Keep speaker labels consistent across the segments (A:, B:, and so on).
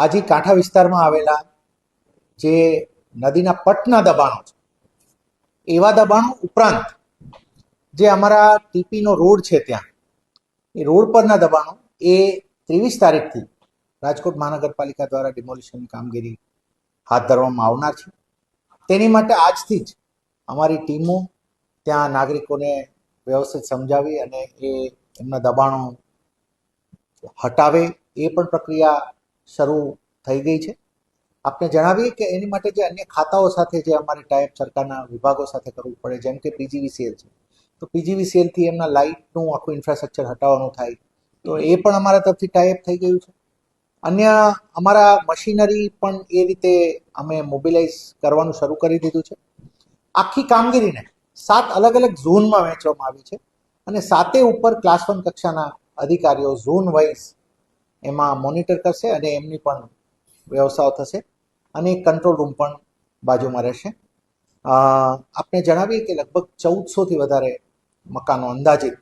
A: આજી કાંઠા વિસ્તારમાં આવેલા જે નદીના પટના દબાણો છે, એવા દબાણો ઉપરાંત જે અમારા ટીપીનો રોડ છે ત્યાં એ રોડ પરના દબાણો એ 23 તારીખથી રાજકોટ મહાનગરપાલિકા દ્વારા ડિમોલિશનની કામગીરી હાથ ધરવામાં આવનાર છે. તેની માટે આજથી જ અમારી ટીમો ત્યાં નાગરિકોને વ્યવસ્થિત સમજાવી અને એમના દબાણો હટાવે એ પણ પ્રક્રિયા શરૂ થઈ ગઈ છે. આપને જણાવીએ કે એની માટે જે અન્ય ખાતાઓ સાથે જે અમારે ટાઈપ સરકારના વિભાગો સાથે કરવું પડે, જેમ કે પીજીવીસીએલ છે, તો પીજીવીસીએલથી એમના લાઇટનું આખું ઇન્ફ્રાસ્ટ્રક્ચર હટાવવાનું થાય, તો એ પણ અમારા તરફથી ટાઈપ થઈ ગયું છે. અન્ય અમારા મશીનરી પણ એ રીતે અમે મોબિલાઇઝ કરવાનું શરૂ કરી દીધું છે. આખી કામગીરીને 7 અલગ અલગ ઝોનમાં વહેંચવામાં આવી છે અને 7 ઉપર ક્લાસ 1 કક્ષાના અધિકારીઓ ઝોન વાઇઝ એમાં મોનિટર કરશે અને એમની પણ વ્યવસ્થાઓ થશે અને એક કંટ્રોલ રૂમ પણ બાજુમાં રહેશે. આપને જણાવીએ કે લગભગ 1400થી વધારે મકાનો અંદાજિત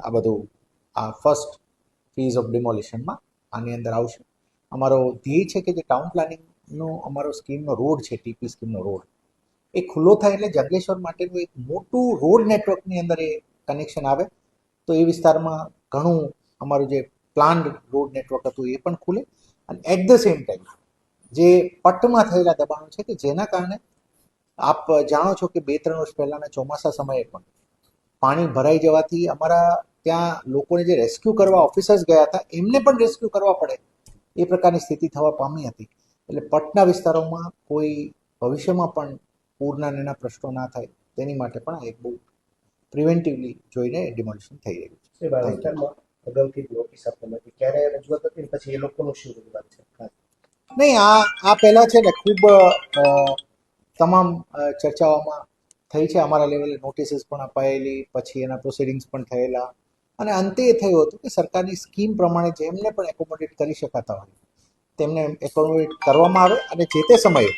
A: આ બધું ફર્સ્ટ ફેઝ ઓફ ડિમોલિશનમાં આની અંદર આવશે. અમારો ધ્યેય છે કે જે ટાઉન પ્લાનિંગનો અમારો સ્કીમનો રોડ છે, ટીપી સ્કીમનો રોડ, એ ખુલ્લો થાય એટલે જંગલેશ્વર માટેનું એક મોટું રોડ નેટવર્કની અંદર એ કનેક્શન આવે, તો એ વિસ્તારમાં ઘણું અમારું જે પ્લાન્ડ રોડ નેટવર્ક હતું એ પણ ખુલે અને એટ ધ સેમ ટાઈમ જે પટ્ટમાં થયેલા દબાણો છે કે જેના કારણે આપ જાણો છો કે 2-3 વર્ષ પહેલાંના ચોમાસા સમયે પણ પાણી ભરાઈ જવાથી અમારા ત્યાં લોકોને જે રેસ્ક્યુ કરવા ઓફિસર્સ ગયા હતા એમને પણ રેસ્ક્યુ કરવા પડે એ પ્રકારની સ્થિતિ થવા પામી હતી. એટલે પટના વિસ્તારોમાં કોઈ ભવિષ્યમાં પણ પૂરના એના પ્રશ્નો ના થાય તેની માટે પણ એક બહુ પ્રિવેન્ટિવલી જોઈને ડિમોલિશન થઈ રહ્યું છે.
B: અગાઉથી નોટિસ આપવામાં હતી, ક્યારે રજૂઆત હતી પછી એ લોકોનું શું રજૂઆત છે?
A: નહીં, આ પહેલાં છે ને ખૂબ તમામ ચર્ચાઓમાં થઈ છે. અમારા લેવલે નોટિસીસ પણ અપાયેલી, પછી એના પ્રોસિડિંગ્સ પણ થયેલા અને અંતે એ થયું હતું કે સરકારની સ્કીમ પ્રમાણે જેમને પણ એકોમોડેટ કરી શકાતા હોય તેમને એકોમોડેટ કરવામાં આવે અને જે તે સમયે